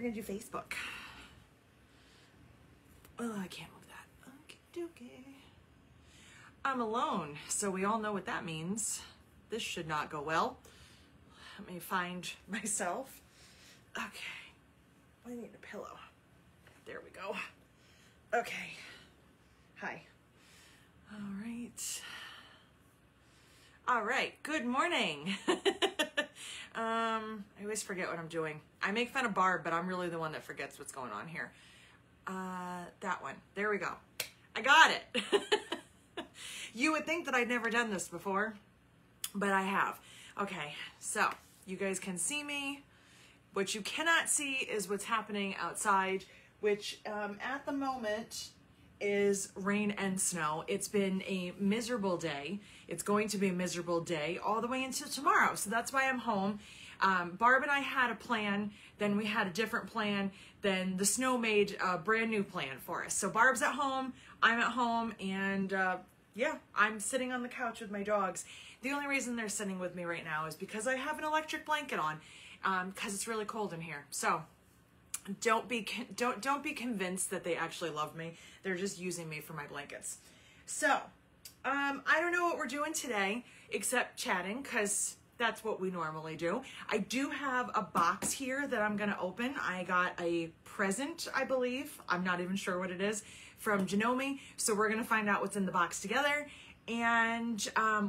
gonna do Facebook. Oh, I can't move that. Okay. I'm alone, so we all know what that means. This should not go well. Let me find myself. Okay. I need a pillow. There we go. Okay. Hi. All right. Good morning. I always forget what I'm doing. I make fun of Barb, but I'm really the one that forgets what's going on here. That one. There we go. I got it. You would think that I'd never done this before, but I have. Okay, so you guys can see me. What you cannot see is what's happening outside, which at the moment is rain and snow. It's been a miserable day. It's going to be a miserable day all the way until tomorrow. So that's why I'm home. Barb and I had a plan, then we had a different plan, then the snow made a brand new plan for us. So Barb's at home, I'm at home, and yeah, I'm sitting on the couch with my dogs. The only reason they're sitting with me right now is because I have an electric blanket on, because it's really cold in here. So don't be convinced that they actually love me. They're just using me for my blankets. So I don't know what we're doing today except chatting, because that's what we normally do. I do have a box here that I'm gonna open. I got a present, I believe. I'm not even sure what it is, from Janome. So we're gonna find out what's in the box together. And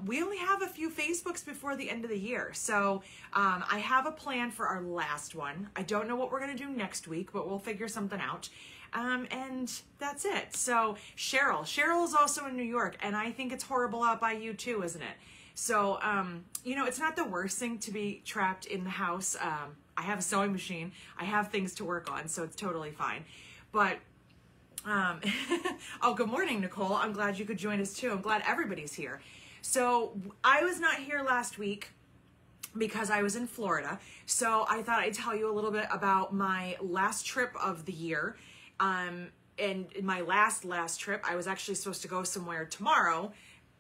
we only have a few Facebooks before the end of the year. So I have a plan for our last one. I don't know what we're gonna do next week, but we'll figure something out. And that's it. So Cheryl is also in New York, and I think it's horrible out by you too, isn't it? So, you know, it's not the worst thing to be trapped in the house. I have a sewing machine. I have things to work on, so it's totally fine. But, oh, good morning, Nicole. I'm glad you could join us too. I'm glad everybody's here. So I was not here last week because I was in Florida. So I thought I'd tell you a little bit about my last trip of the year. And my last trip, I was actually supposed to go somewhere tomorrow,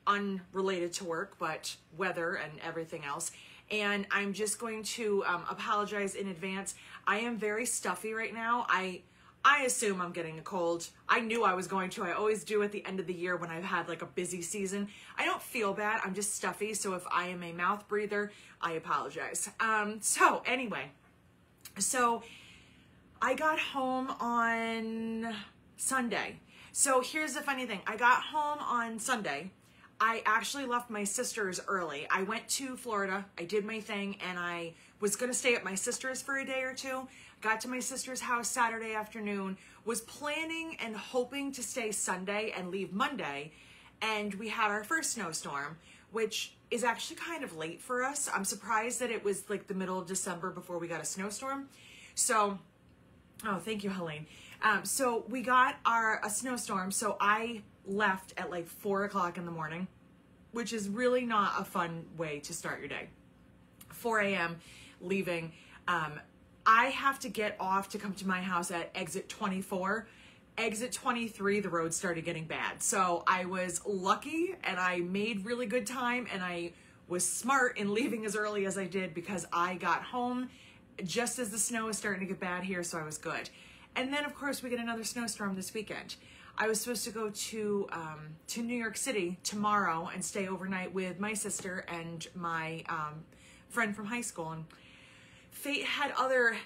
unrelated to work, but weather and everything else. And I'm just going to apologize in advance. I am very stuffy right now. I assume I'm getting a cold. I knew I was going to. I always do at the end of the year when I've had like a busy season. I don't feel bad. I'm just stuffy. So if I am a mouth breather, I apologize. So anyway, so I got home on Sunday. So here's the funny thing. I got home on Sunday. I actually left my sister's early. I went to Florida, I did my thing, and I was gonna stay at my sister's for a day or two. Got to my sister's house Saturday afternoon, was planning and hoping to stay Sunday and leave Monday, and we had our first snowstorm, which is actually kind of late for us. I'm surprised that it was like the middle of December before we got a snowstorm. So, oh, thank you, Helene. So we got a snowstorm, so I left at like 4 o'clock in the morning, which is really not a fun way to start your day. 4 a.m. leaving. I have to get off to come to my house at exit 24. Exit 23, the road started getting bad. So I was lucky and I made really good time, and I was smart in leaving as early as I did because I got home just as the snow was starting to get bad here, so I was good. And then of course we get another snowstorm this weekend. I was supposed to go to New York City tomorrow and stay overnight with my sister and my friend from high school, and fate had other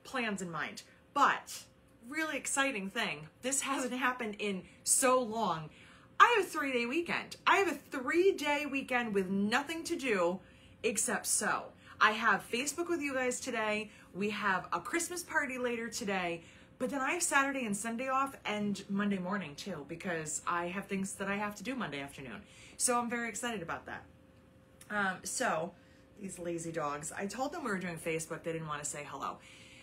plans in mind. But really exciting thing, this hasn't happened in so long. I have a 3-day weekend. I have a 3-day weekend with nothing to do except sew. I have Facebook with you guys today. We have a Christmas party later today. But then I have Saturday and Sunday off, and Monday morning too, because I have things that I have to do Monday afternoon. So I'm very excited about that. So these lazy dogs, I told them we were doing Facebook. They didn't want to say hello.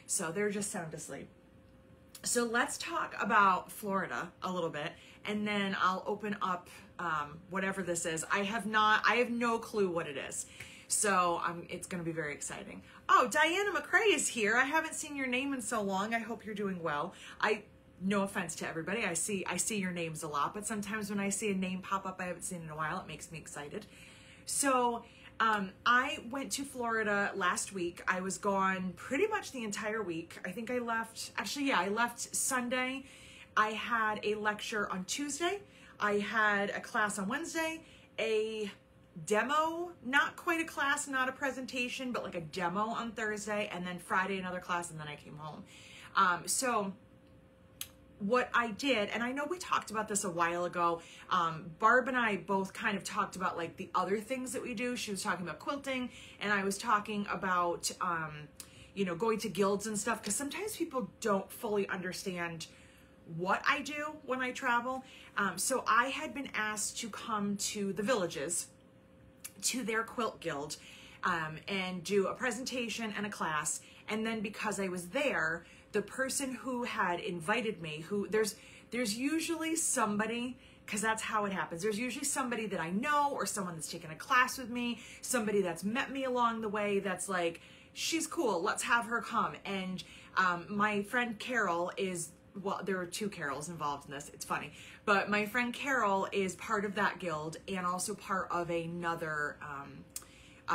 So they're just sound asleep. So let's talk about Florida a little bit, and then I'll open up whatever this is. I have no clue what it is. So it's going to be very exciting. Oh, Diana McCrae is here. I haven't seen your name in so long. I hope you're doing well. No offense to everybody. I see your names a lot, but sometimes when I see a name pop up I haven't seen in a while, it makes me excited. So I went to Florida last week. I was gone pretty much the entire week. I think I left, actually, yeah, I left Sunday. I had a lecture on Tuesday. I had a class on Wednesday, a demo, not quite a class, not a presentation, but like a demo on Thursday, and then Friday another class, and then I came home. So what I did, and I know we talked about this a while ago, Barb and I both kind of talked about like the other things that we do. She was talking about quilting, and I was talking about, you know, going to guilds and stuff, because sometimes people don't fully understand what I do when I travel. So I had been asked to come to the villages, to their quilt guild, and do a presentation and a class. And then because I was there, the person who had invited me, there's usually somebody, because that's how it happens. There's usually somebody that I know, or someone that's taken a class with me, somebody that's met me along the way that's like, she's cool, let's have her come. And my friend Carol is, well, there are two Carols involved in this, it's funny, but my friend Carol is part of that guild and also part of another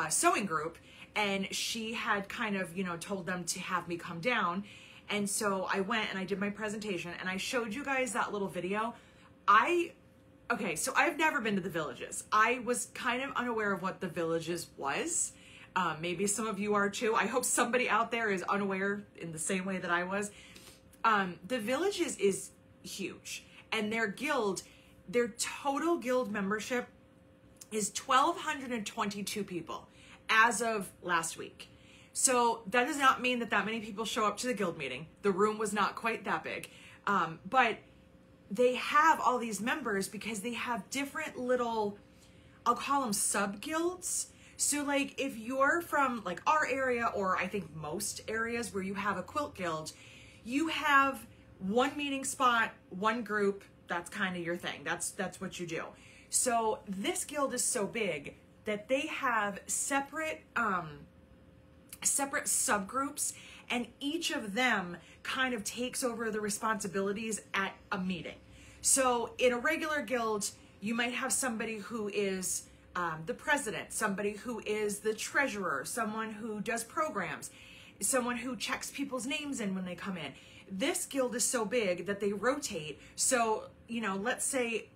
sewing group, and she had kind of, you know, told them to have me come down. And so I went and I did my presentation, and I showed you guys that little video. Okay, so I've never been to the villages. I was kind of unaware of what the villages was. Maybe some of you are too. I hope somebody out there is unaware in the same way that I was. The villages is huge, and their guild, their total guild membership is 1,222 people as of last week. So that does not mean that many people show up to the guild meeting. The room was not quite that big, but they have all these members because they have different little, I'll call them sub-guilds. So like if you're from like our area, or I think most areas where you have a quilt guild, you have one meeting spot, one group, that's kind of your thing. That's what you do. So this guild is so big that they have separate subgroups, and each of them kind of takes over the responsibilities at a meeting. So in a regular guild, you might have somebody who is the president, somebody who is the treasurer, someone who does programs, someone who checks people's names in when they come in. This guild is so big that they rotate. So, you know, let's say,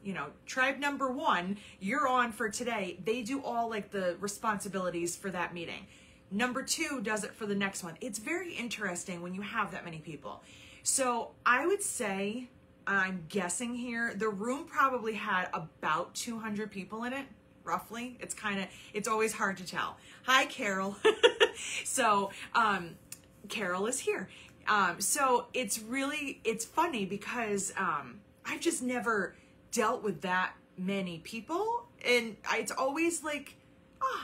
you know, tribe number 1, you're on for today. They do all like the responsibilities for that meeting. Number 2 does it for the next one. It's very interesting when you have that many people. So I would say, I'm guessing here, the room probably had about 200 people in it, roughly. It's always hard to tell. Hi, Carol. So, Carol is here. So it's funny because, I've just never dealt with that many people, and it's always like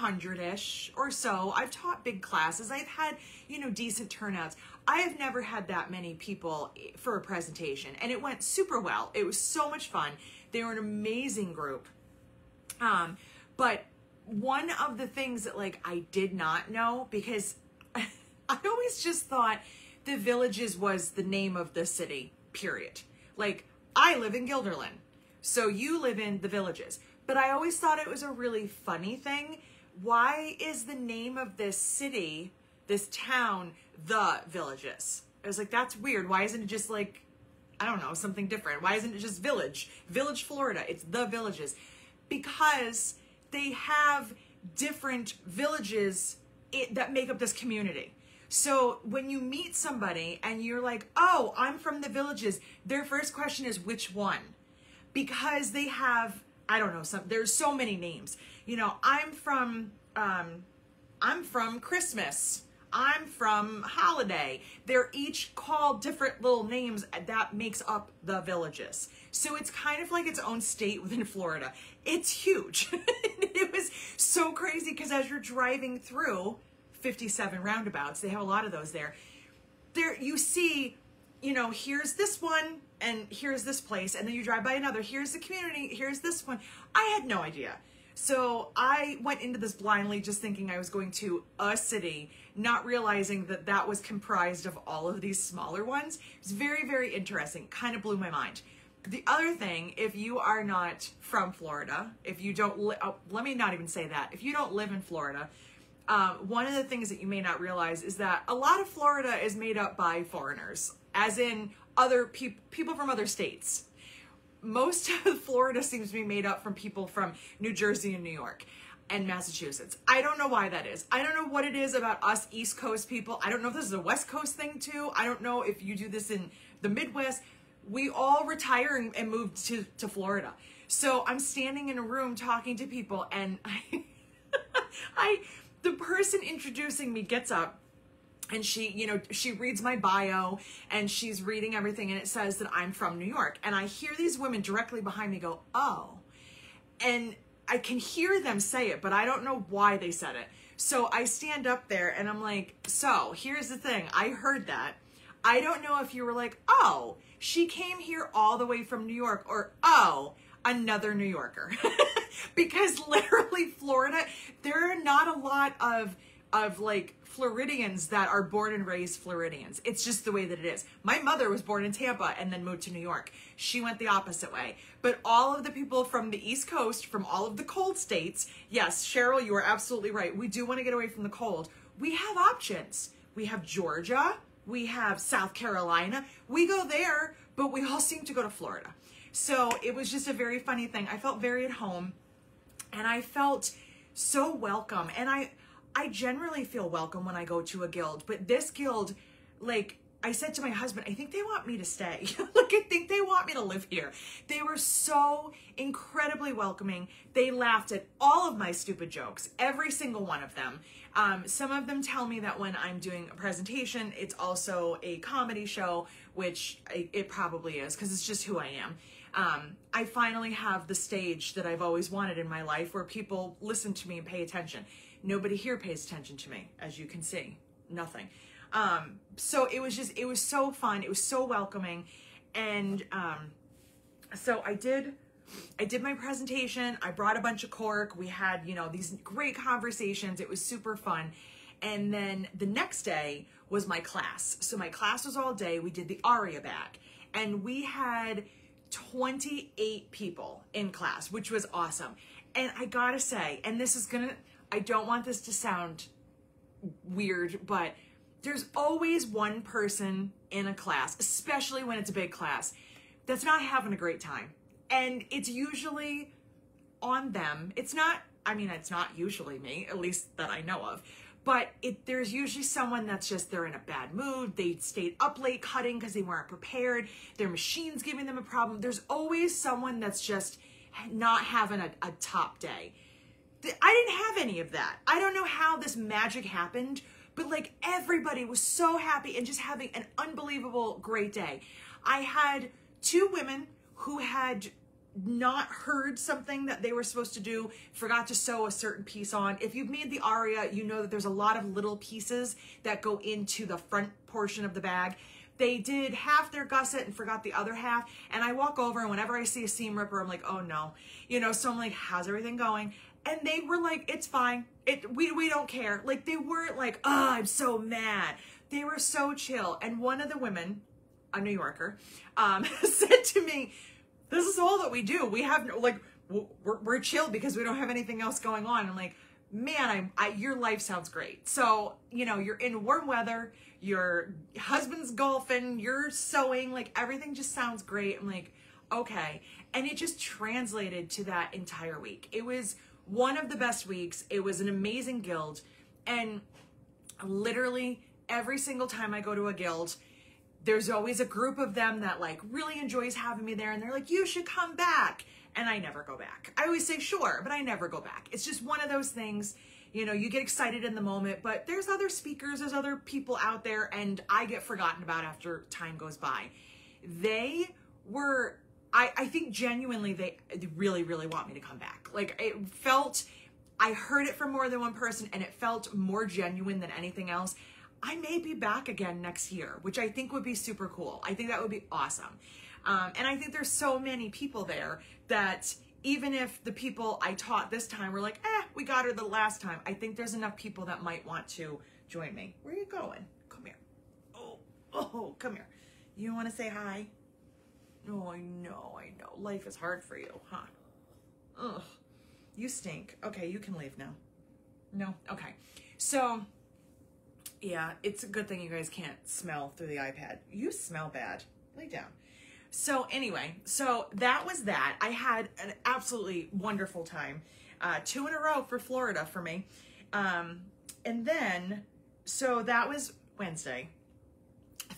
100-ish or so. I've taught big classes. I've had, you know, decent turnouts. I have never had that many people for a presentation, and it went super well. It was so much fun. They were an amazing group. But one of the things that like I did not know, because I always just thought the Villages was the name of the city, period. Like, I live in Guilderland, so you live in the Villages. But I always thought it was a really funny thing. Why is the name of this city, this town, the Villages? I was like, that's weird. Why isn't it just like, I don't know, something different? Why isn't it just Village, Florida? It's the Villages. Because they have different villages that make up this community. So when you meet somebody and you're like, oh, I'm from the Villages, their first question is, which one? Because they have, I don't know, there's so many names. You know, I'm from Christmas. I'm from Holiday. They're each called different little names that makes up the Villages. So it's kind of like its own state within Florida. It's huge. It was so crazy because as you're driving through 57 roundabouts, they have a lot of those there. There you see, you know, here's this one and here's this place, and then you drive by another, here's the community, here's this one. I had no idea. So I went into this blindly, just thinking I was going to a city, not realizing that that was comprised of all of these smaller ones. It was very, very interesting. Kind of blew my mind. the other thing, if you are not from Florida, if you don't, let me not even say that. If you don't live in Florida, one of the things that you may not realize is that a lot of Florida is made up by foreigners, as in other people from other states. Most of Florida seems to be made up from people from New Jersey and New York and Massachusetts. I don't know why that is. I don't know what it is about us East Coast people. I don't know if this is a West Coast thing too. I don't know if you do this in the Midwest. We all retire and moved to Florida. So I'm standing in a room talking to people, and the person introducing me gets up, and she reads my bio, and she's reading everything, and it says that I'm from New York. And I hear these women directly behind me go, "Oh," and I can hear them say it, but I don't know why they said it. So I stand up there and I'm like, "So here's the thing. I heard that. I don't know if you were like, oh, she came here all the way from New York, or, oh, another New Yorker." Because literally Florida, there are not a lot of like Floridians that are born and raised Floridians. It's just the way that it is. My mother was born in Tampa and then moved to New York. She went the opposite way. But all of the people from the East Coast, from all of the cold states, yes, Cheryl, you are absolutely right. We do want to get away from the cold. We have options. We have Georgia. We have South Carolina. We go there, but we all seem to go to Florida. So it was just a very funny thing. I felt very at home, and I felt so welcome. And I generally feel welcome when I go to a guild, but this guild, like I said to my husband, I think they want me to stay. Like, I think they want me to live here. They were so incredibly welcoming. They laughed at all of my stupid jokes, every single one of them. Some of them tell me that when I'm doing a presentation, it's also a comedy show, which it probably is, because it's just who I am. I finally have the stage that I've always wanted in my life, where people listen to me and pay attention. Nobody here pays attention to me, as you can see. Nothing. So it was so fun. It was so welcoming. And so I did my presentation. I brought a bunch of cork. We had, these great conversations. It was super fun. And then the next day was my class. So my class was all day. We did the aria bag. And we had 28 people in class, which was awesome. And I gotta say, and I don't want this to sound weird, but there's always one person in a class, especially when it's a big class, that's not having a great time. And it's usually on them. It's not usually me, at least that I know of, but there's usually someone that's just, they're in a bad mood. They stayed up late cutting because they weren't prepared. Their machine's giving them a problem. There's always someone that's just not having a top day. I didn't have any of that. I don't know how this magic happened, but like everybody was so happy and just having an unbelievable great day. I had two women who had not heard something that they were supposed to do, forgot to sew a certain piece on. If you've made the aria, you know that there's a lot of little pieces that go into the front portion of the bag. They did half their gusset and forgot the other half. And I walk over, and whenever I see a seam ripper, I'm like, oh no. So I'm like, how's everything going? And they were like, it's fine. We don't care. Like, they weren't like, oh, I'm so mad. They were so chill. And one of the women, a New Yorker, said to me, this is all that we do. We have no, like, we're chill because we don't have anything else going on. I'm like, man, your life sounds great. So, you're in warm weather, your husband's golfing, you're sewing, like everything just sounds great. I'm like, okay. And it just translated to that entire week. It was one of the best weeks. It was an amazing guild. And literally every single time I go to a guild, there's always a group of them that like really enjoys having me there. And they're like, you should come back. And I never go back. I always say, sure, but I never go back. It's just one of those things, you get excited in the moment, but there's other speakers, there's other people out there, and I get forgotten about after time goes by. They were, I think genuinely, they really, really want me to come back. Like, I heard it from more than one person, and it felt more genuine than anything else. I may be back again next year, which I think would be super cool. I think that would be awesome. And I think there's so many people there that even if the people I taught this time were like, we got her the last time, I think there's enough people that might want to join me. Where are you going? Come here. Oh, come here. You want to say hi? Oh, I know. Life is hard for you, huh? Ugh. You stink. Okay, you can leave now. No? Okay. So, yeah, it's a good thing you guys can't smell through the iPad. You smell bad. Lay down. So anyway, so that was that. I had an absolutely wonderful time. 2 in a row for Florida for me. And then, so that was Wednesday.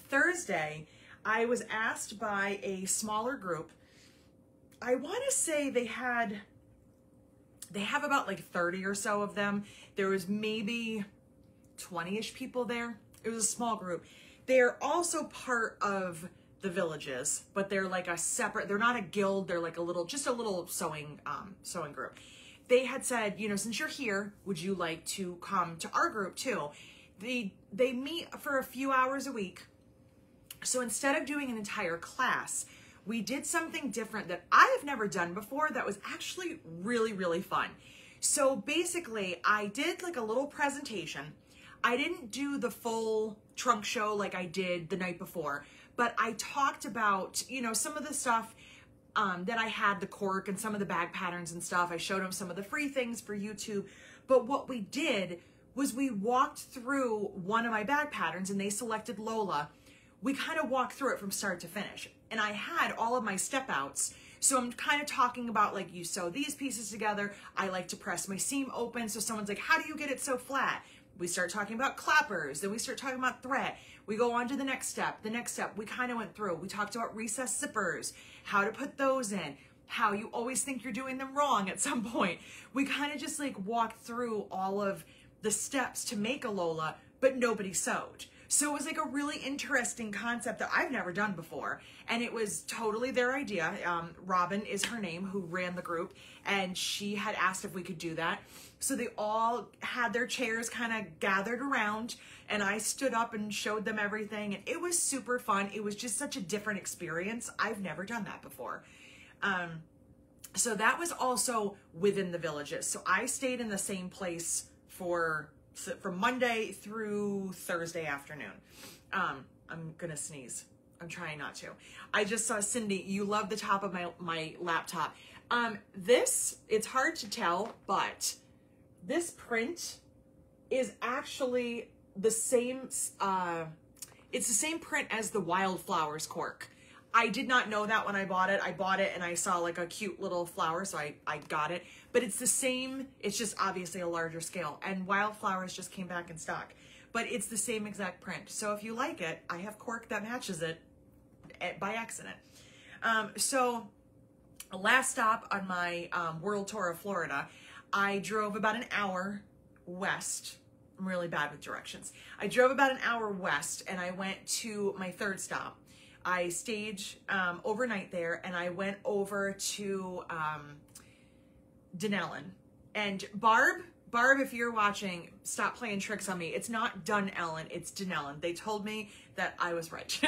Thursday, I was asked by a smaller group. I want to say they have about like 30 or so of them. There was maybe 20-ish people there. It was a small group. They're also part of the Villages, but they're like a separate, they're not a guild, they're like just a little sewing group. They had said, you know, since you're here, would you like to come to our group too? They meet for a few hours a week. So instead of doing an entire class, we did something different that I have never done before that was actually really, really fun. So basically, I did like a little presentation. I didn't do the full trunk show like I did the night before, but I talked about, you know, some of the stuff that I had, the cork and some of the bag patterns and stuff. I showed them some of the free things for YouTube. But what we did was we walked through one of my bag patterns and they selected Lola. We kind of walked through it from start to finish. And I had all of my step outs. So I'm kind of talking about like, you sew these pieces together. I like to press my seam open. So someone's like, how do you get it so flat? We start talking about clappers, then we start talking about thread. We go on to the next step. The next step, we kind of went through. We talked about recessed zippers, how to put those in, how you always think you're doing them wrong at some point. We kind of just like walked through all of the steps to make a Lola, but nobody sewed. So it was like a really interesting concept that I've never done before. And it was totally their idea. Robin is her name, who ran the group, and she had asked if we could do that. So they all had their chairs kind of gathered around, and I stood up and showed them everything. And it was super fun. It was just such a different experience. I've never done that before. So that was also within the Villages. So I stayed in the same place from Monday through Thursday afternoon. I'm gonna sneeze. I'm trying not to. I just saw Cindy, you love the top of my laptop. It's hard to tell, but this print is actually the same, it's the same print as the Wildflowers cork. I did not know that when I bought it. I bought it and I saw like a cute little flower, so I got it. But it's the same, it's just obviously a larger scale. And Wildflowers just came back in stock. But it's the same exact print. So if you like it, I have cork that matches it by accident. So last stop on my world tour of Florida, I drove about an hour west. I'm really bad with directions. I drove about an hour west and I went to my third stop. I stayed overnight there, and I went over to Dunellen. And Barb, if you're watching, stop playing tricks on me. It's not Dunellen, it's Dunellen. They told me that I was right.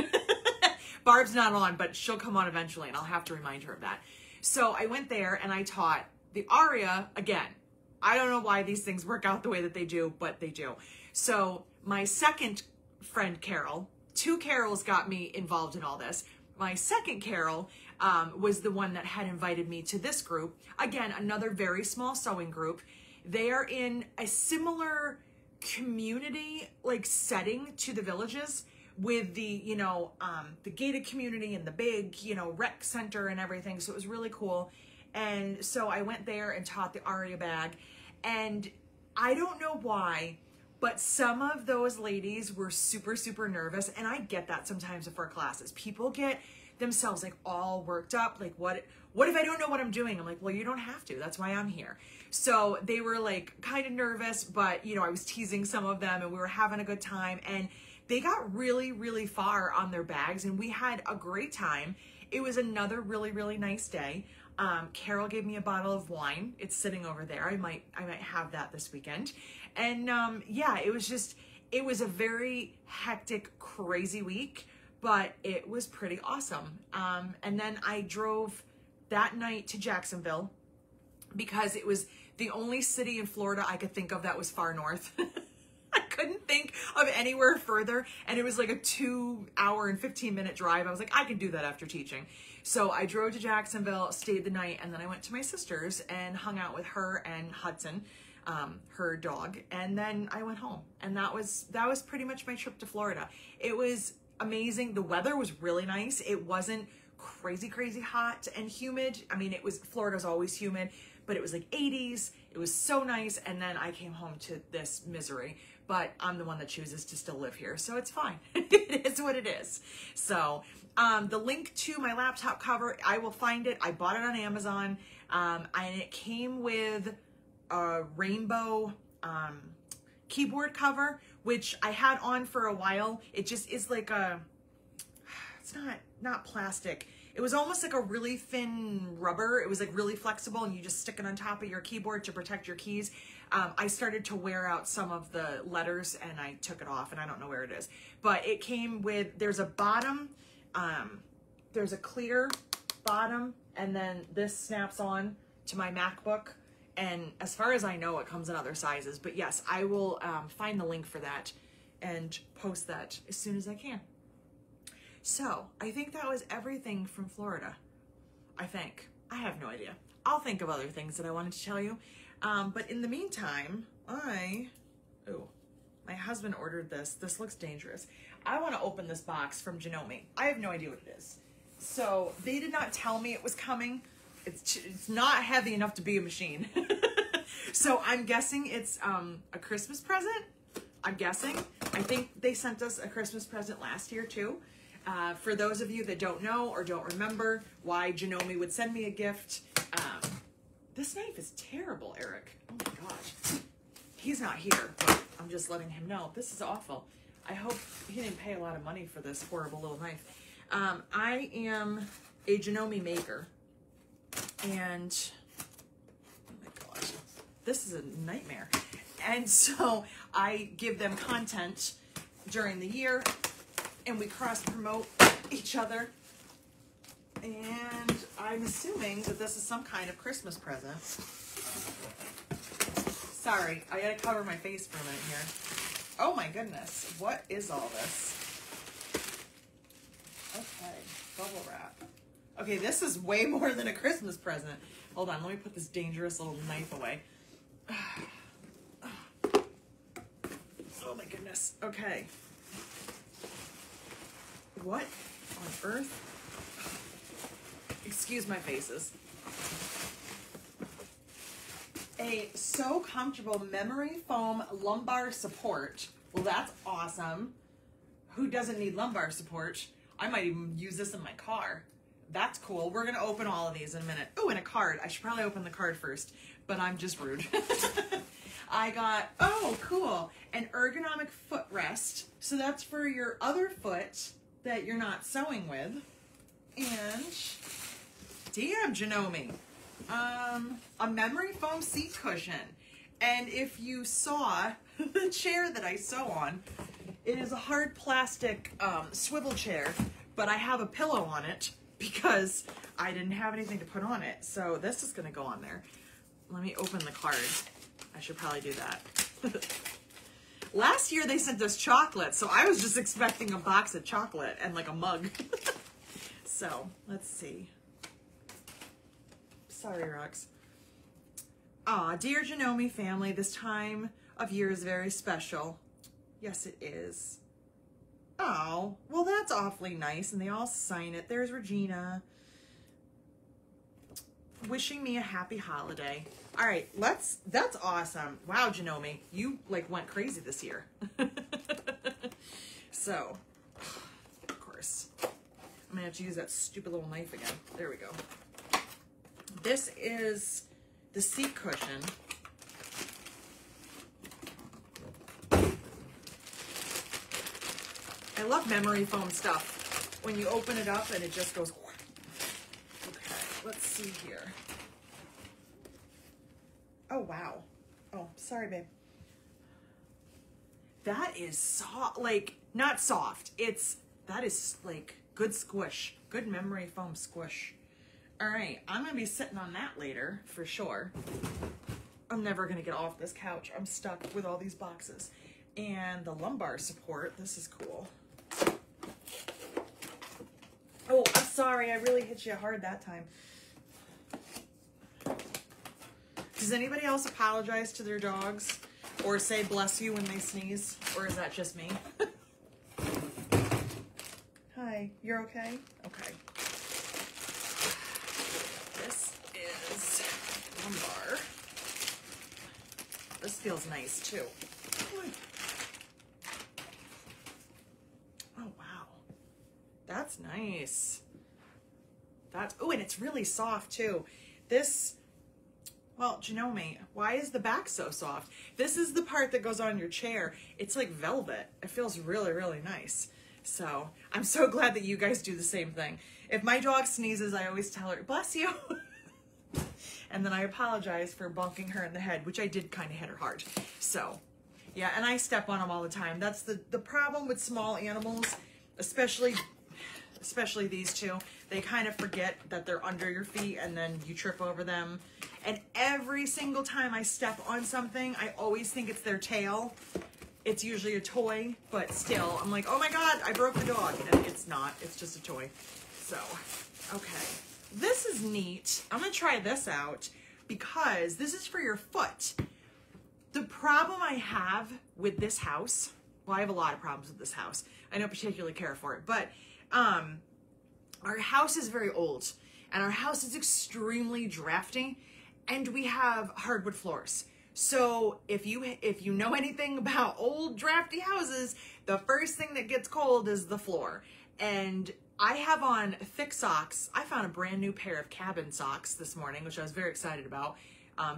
Barb's not on, but she'll come on eventually, and I'll have to remind her of that. So I went there, and I taught the aria again. I don't know why these things work out the way that they do, but they do. So my second friend, Carol, 2 Carols got me involved in all this. My second Carol was the one that had invited me to this group. Again, another very small sewing group. They are in a similar community like setting to the Villages with the, you know, the gated community and the big, you know, rec center and everything. So it was really cool. And so I went there and taught the aria bag. And I don't know why, but some of those ladies were super, super nervous. And I get that sometimes before classes. People get themselves like all worked up. Like, what if I don't know what I'm doing? I'm like, well, you don't have to. That's why I'm here. So they were like kind of nervous, but you know, I was teasing some of them and we were having a good time. And they got really, really far on their bags and we had a great time. It was another really, really nice day. Carol gave me a bottle of wine. It's sitting over there. I might have that this weekend. And yeah, it was a very hectic, crazy week, but it was pretty awesome. And then I drove that night to Jacksonville because it was the only city in Florida I could think of that was far north. I couldn't think of anywhere further. And it was like a 2 hour and 15 minute drive. I was like, I can do that after teaching. So I drove to Jacksonville, stayed the night, and then I went to my sister's and hung out with her and Hudson, her dog, and then I went home. And that was pretty much my trip to Florida. It was amazing. The weather was really nice. It wasn't crazy hot and humid. I mean, Florida's always humid, but it was like 80s. It was so nice. And then I came home to this misery, but I'm the one that chooses to still live here, so it's fine. It is what it is. So the link to my laptop cover, I will find it. I bought it on Amazon, and it came with a rainbow keyboard cover, which I had on for a while. It just is like it's not plastic. It was almost like a really thin rubber. It was like really flexible, and you just stick it on top of your keyboard to protect your keys. I started to wear out some of the letters, and I took it off, and I don't know where it is. But it came with, there's a bottom, there's a clear bottom, and then this snaps on to my MacBook. And as far as I know, it comes in other sizes. But yes, I will find the link for that and post that as soon as I can. So I think that was everything from Florida. I think. I have no idea. I'll think of other things that I wanted to tell you. But in the meantime, my husband ordered this. This looks dangerous. I want to open this box from Janome. I have no idea what it is. So they did not tell me it was coming. It's not heavy enough to be a machine. So I'm guessing it's a Christmas present. I'm guessing. I think they sent us a Christmas present last year too. For those of you that don't know or don't remember why Janome would send me a gift, this knife is terrible, Eric. Oh my gosh. He's not here, but I'm just letting him know. This is awful. I hope he didn't pay a lot of money for this horrible little knife. I am a Janome Maker. And, oh my gosh, this is a nightmare. And so I give them content during the year, and we cross-promote each other. And I'm assuming that this is some kind of Christmas present. Sorry, I gotta cover my face for a minute here. Oh my goodness, what is all this? Okay, bubble wrap. Okay, this is way more than a Christmas present. Hold on, let me put this dangerous little knife away. Oh my goodness. Okay. What on earth? Excuse my faces. A So Comfortable memory foam lumbar support. Well, that's awesome. Who doesn't need lumbar support? I might even use this in my car. That's cool. We're going to open all of these in a minute. Oh, and a card. I should probably open the card first, but I'm just rude. I got, oh, cool, an ergonomic footrest. So that's for your other foot that you're not sewing with. And, damn, Janome, a memory foam seat cushion. And if you saw the chair that I sew on, it is a hard plastic swivel chair, but I have a pillow on it because I didn't have anything to put on it. So this is gonna go on there. Let me open the card. I should probably do that. Last year they sent us chocolate, so I was just expecting a box of chocolate and like a mug. So let's see. Sorry, Rox. Aw, dear Janome family, this time of year is very special. Yes, it is. Oh, well, that's awfully nice. And they all sign it. There's Regina. Wishing me a happy holiday. All right, that's awesome. Wow, Janome, you like went crazy this year. So, of course, I'm gonna have to use that stupid little knife again. There we go. This is the seat cushion. I love memory foam stuff. When you open it up and it just goes. Okay, let's see here. Oh, wow. Oh, sorry, babe. That is soft, like, not soft. That is like good squish, good memory foam squish. All right, I'm gonna be sitting on that later for sure. I'm never gonna get off this couch. I'm stuck with all these boxes. And the lumbar support, this is cool. Oh, sorry, I really hit you hard that time. Does anybody else apologize to their dogs or say bless you when they sneeze? Or is that just me? Hi, you're okay? Okay. This is lumbar. This feels nice too. Oh, wow. That's nice. Oh, and it's really soft too. This, well, Janome, why is the back so soft? This is the part that goes on your chair. It's like velvet. It feels really, really nice. So I'm so glad that you guys do the same thing. If my dog sneezes, I always tell her, bless you. And then I apologize for bonking her in the head, which I did kind of hit her hard. So yeah, and I step on them all the time. That's the problem with small animals, especially these two. They kind of forget that they're under your feet and then you trip over them. And every single time I step on something, I always think it's their tail. It's usually a toy, but still, I'm like, oh my God, I broke the dog. And it's not, it's just a toy. So, okay. This is neat. I'm gonna try this out because this is for your foot. The problem I have with this house, well, I have a lot of problems with this house. I don't particularly care for it, but our house is very old and our house is extremely drafty and we have hardwood floors. So if you know anything about old drafty houses, the first thing that gets cold is the floor. And I have on thick socks. I found a brand new pair of cabin socks this morning, which I was very excited about.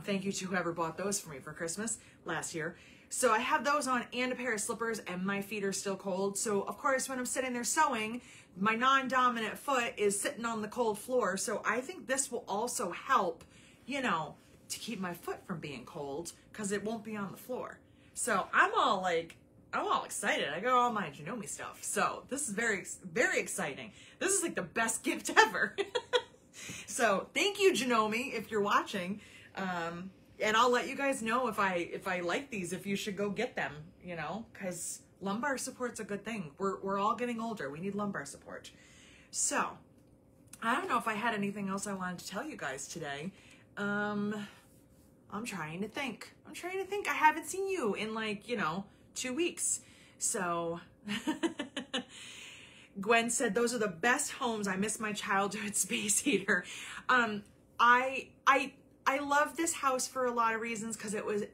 Thank you to whoever bought those for me for Christmas last year. So I have those on and a pair of slippers and my feet are still cold. So of course, when I'm sitting there sewing, my non-dominant foot is sitting on the cold floor. So I think this will also help, you know, to keep my foot from being cold because it won't be on the floor. So I'm all excited. I got all my Janome stuff. So this is very, very exciting. This is like the best gift ever. So thank you, Janome, if you're watching. And I'll let you guys know if I like these, if you should go get them, you know, because lumbar support's a good thing. We're all getting older. We need lumbar support. So I don't know if I had anything else I wanted to tell you guys today. I'm trying to think. I haven't seen you in like, you know, 2 weeks. So Gwen said, those are the best homes. I miss my childhood space heater. I love this house for a lot of reasons because it was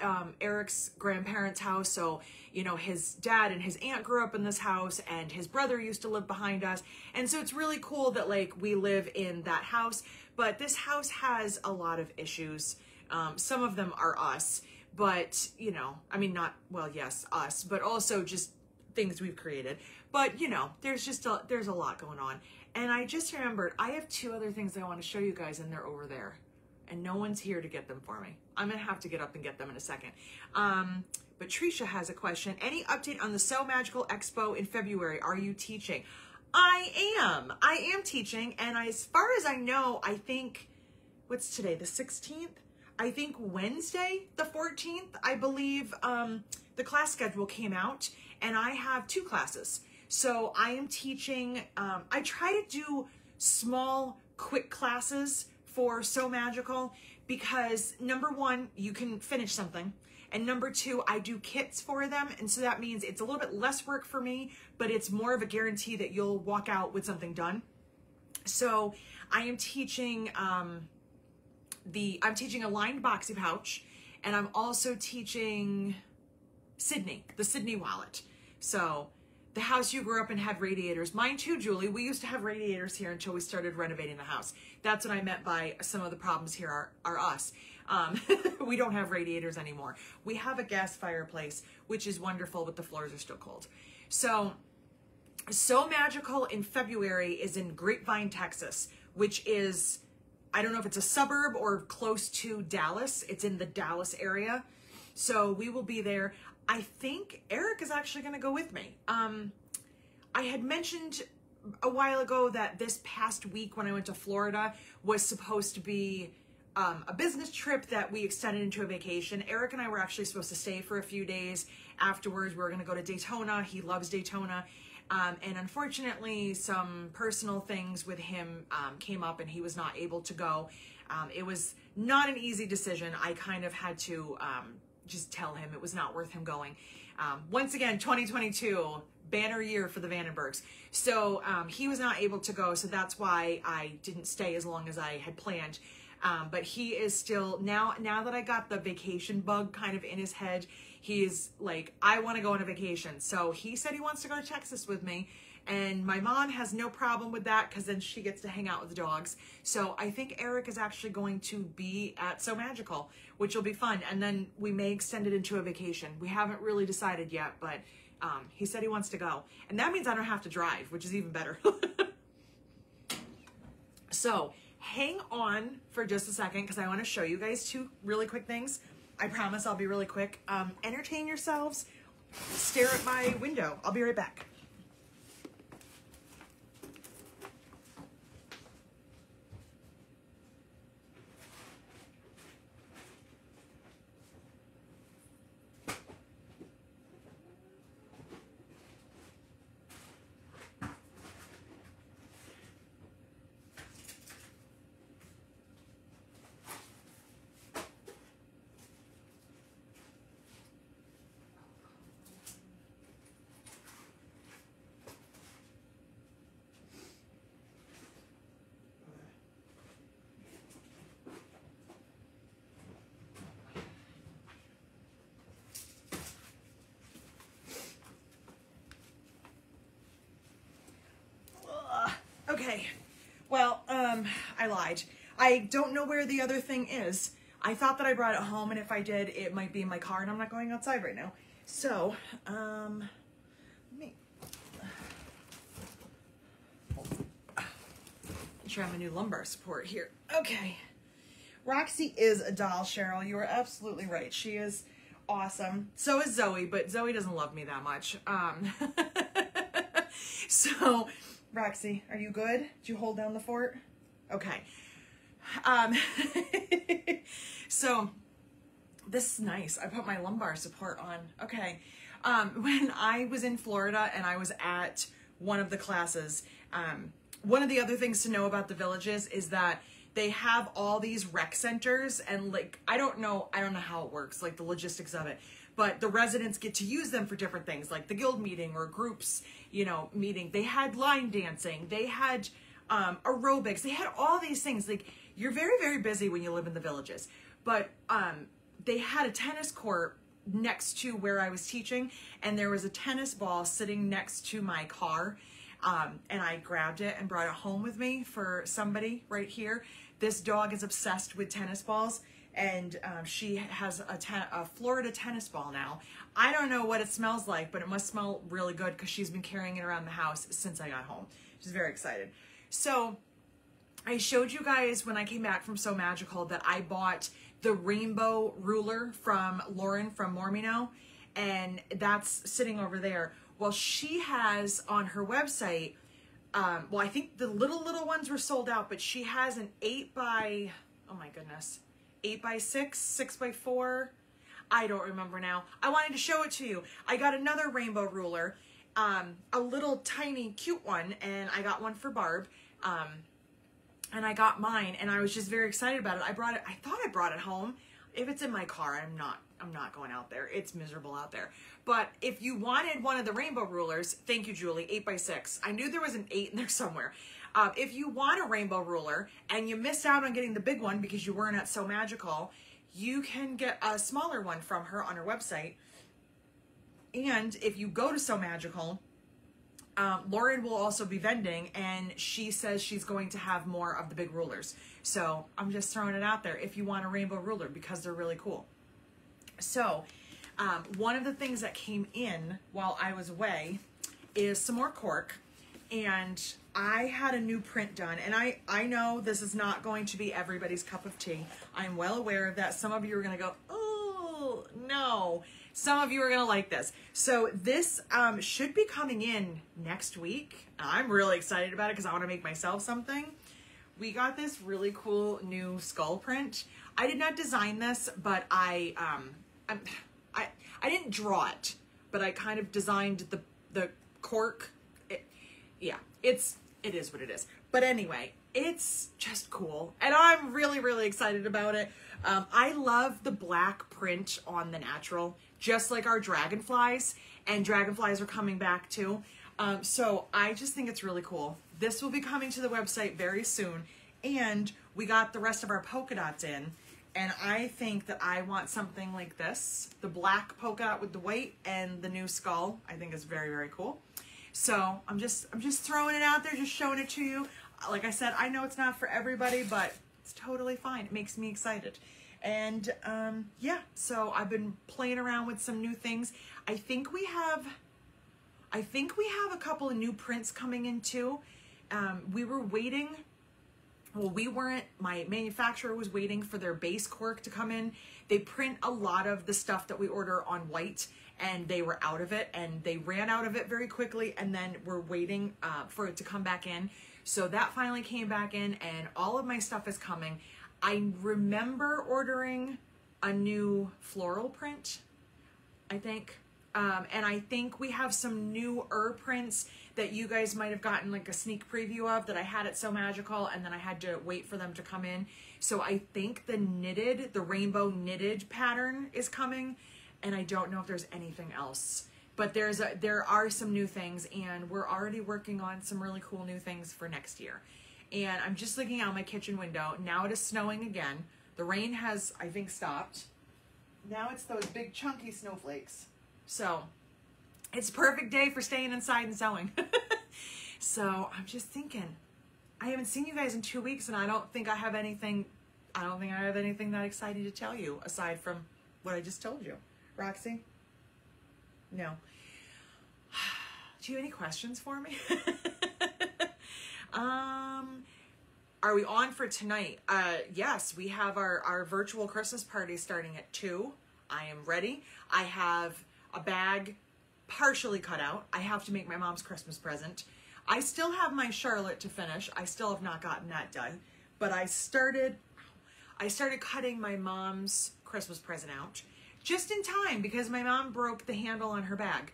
Eric's grandparents' house. So, you know, his dad and his aunt grew up in this house and his brother used to live behind us. And so it's really cool that like we live in that house. But this house has a lot of issues. Some of them are us, but, you know, I mean, not, well, yes, us, but also just things we've created. But, you know, there's a lot going on. And I just remembered I have 2 other things I want to show you guys and they're over there. And no one's here to get them for me. I'm gonna have to get up and get them in a second. But Tricia has a question. Any update on the So Magical Expo in February? Are you teaching? I am teaching, and as far as I know, I think, what's today, the 16th? I think Wednesday, the 14th, I believe the class schedule came out, and I have 2 classes. So I am teaching, I try to do small, quick classes for So Magical because number 1, you can finish something. And number 2, I do kits for them. And so that means it's a little bit less work for me, but it's more of a guarantee that you'll walk out with something done. So I am teaching, I'm teaching a lined boxy pouch, and I'm also teaching Sydney, the Sydney wallet. So the house you grew up in had radiators. Mine too, Julie. We used to have radiators here until we started renovating the house. That's what I meant by some of the problems here are us. We don't have radiators anymore. We have a gas fireplace, which is wonderful, but the floors are still cold. So Magical in February is in Grapevine, Texas, which is, I don't know if it's a suburb or close to Dallas. It's in the Dallas area. So we will be there. I think Eric is actually going to go with me. I had mentioned a while ago that this past week when I went to Florida was supposed to be a business trip that we extended into a vacation. Eric and I were actually supposed to stay for a few days. Afterwards, we were going to go to Daytona. He loves Daytona. And unfortunately, some personal things with him came up and he was not able to go. It was not an easy decision. I kind of had to just tell him it was not worth him going. Once again, 2022, banner year for the Vandenbergs. So he was not able to go, so that's why I didn't stay as long as I had planned. But he is still, now that I got the vacation bug kind of in his head, he's like, I want to go on a vacation. So he said he wants to go to Texas with me. And my mom has no problem with that because then she gets to hang out with the dogs. So I think Eric is actually going to be at So Magical, which will be fun. And then we may extend it into a vacation. We haven't really decided yet, but he said he wants to go. And that means I don't have to drive, which is even better. So hang on for just a second because I want to show you guys two really quick things. I promise I'll be really quick. Entertain yourselves. Stare at my window. I'll be right back. Okay, well, I lied. I don't know where the other thing is. I thought that I brought it home, and if I did, it might be in my car, and I'm not going outside right now. So, let me try my new lumbar support here. Okay. Roxy is a doll, Cheryl. You are absolutely right. She is awesome. So is Zoe, but Zoe doesn't love me that much. So, Roxy, are you good? Did you hold down the fort? Okay. So, this is nice. I put my lumbar support on. Okay. When I was in Florida and I was at one of the classes, one of the other things to know about the villages is that they have all these rec centers, and like, I don't know how it works, like the logistics of it, but the residents get to use them for different things, like the guild meeting or groups, you know, meeting. They had line dancing, they had aerobics, they had all these things. Like, you're very, very busy when you live in the villages. But they had a tennis court next to where I was teaching, and there was a tennis ball sitting next to my car. And I grabbed it and brought it home with me for somebody right here. This dog is obsessed with tennis balls, and she has a Florida tennis ball now. I don't know what it smells like, but it must smell really good because she's been carrying it around the house since I got home. She's very excited. So I showed you guys when I came back from So Magical that I bought the rainbow ruler from Lauren from Mormino, and that's sitting over there. Well, she has on her website, well, I think the little ones were sold out, but she has an 8 by, oh my goodness, 8 by 6, 6 by 4. I don't remember now. I wanted to show it to you. I got another rainbow ruler, a little tiny cute one, and I got one for Barb, and I got mine, and I was just very excited about it. I thought I brought it home. If it's in my car, I'm not going out there. It's miserable out there. But if you wanted one of the rainbow rulers, thank you, Julie, 8 by 6. I knew there was an 8 in there somewhere. If you want a rainbow ruler and you missed out on getting the big one because you weren't at So Magical, you can get a smaller one from her on her website. And if you go to So Magical, Lauren will also be vending, and she says she's going to have more of the big rulers. So I'm just throwing it out there if you want a rainbow ruler because they're really cool. So one of the things that came in while I was away is some more cork, and I had a new print done, and I know this is not going to be everybody's cup of tea. I'm well aware of that. Some of you are going to go, oh, no. Some of you are going to like this. So this should be coming in next week. I'm really excited about it because I want to make myself something. We got this really cool new skull print. I did not design this, but I didn't draw it, but I kind of designed the cork yeah, it is what it is. But anyway, it's just cool. And I'm really, really excited about it. I love the black print on the natural, just like our dragonflies. And dragonflies are coming back too. So I just think it's really cool. This will be coming to the website very soon. And we got the rest of our polka dots in. And I think that I want something like this. The black polka dot with the white and the new skull. I think is very, very cool. So I'm just throwing it out there, just showing it to you. Like I said, I know it's not for everybody, but it's totally fine. It makes me excited. And yeah, so I've been playing around with some new things. I think we have a couple of new prints coming in too. We were waiting. Well, we weren't, my manufacturer was waiting for their base cork to come in. They print a lot of the stuff that we order on white, and they were out of it, and they ran out of it very quickly, and then we're waiting for it to come back in. So that finally came back in, and all of my stuff is coming. I remember ordering a new floral print, I think. And I think we have some newer prints that you guys might have gotten like a sneak preview of that I had at So Magical, and then I had to wait for them to come in. So I think the rainbow knitted pattern is coming, and I don't know if there's anything else. But there are some new things, and we're already working on some really cool new things for next year. And I'm just looking out my kitchen window. Now it is snowing again. The rain has, I think, stopped. Now it's those big chunky snowflakes. So it's a perfect day for staying inside and sewing. So I'm just thinking, I haven't seen you guys in 2 weeks, and I don't think I have anything that exciting to tell you aside from what I just told you. Roxy? No. Do you have any questions for me? Are we on for tonight? Yes, we have our virtual Christmas party starting at 2. I am ready. I have a bag partially cut out. I have to make my mom's Christmas present. I still have my Charlotte to finish. I still have not gotten that done. But I started cutting my mom's Christmas present out just in time because my mom broke the handle on her bag.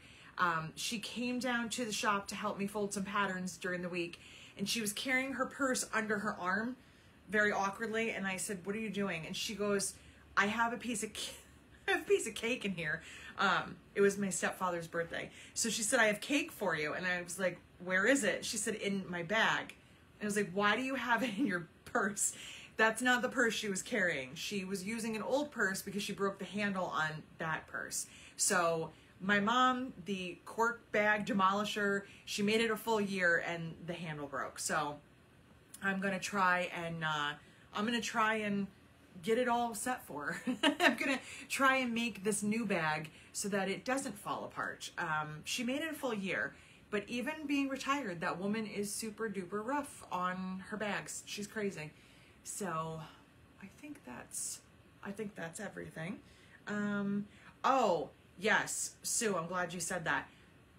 She came down to the shop to help me fold some patterns during the week, and she was carrying her purse under her arm very awkwardly, and I said, "What are you doing?" And she goes, "I have a piece of cake in here." It was my stepfather's birthday. So she said, "I have cake for you." And I was like, "Where is it?" She said, "In my bag." And I was like, "Why do you have it in your purse?" That's not the purse she was carrying. She was using an old purse because she broke the handle on that purse. So my mom, the cork bag demolisher, she made it a full year and the handle broke. So I'm going to try and get it all set for her. I'm going to try and make this new bag so that it doesn't fall apart. She made it a full year, but even being retired, that woman is super duper rough on her bags. She's crazy. So I think that's everything. Oh, yes, Sue, I'm glad you said that.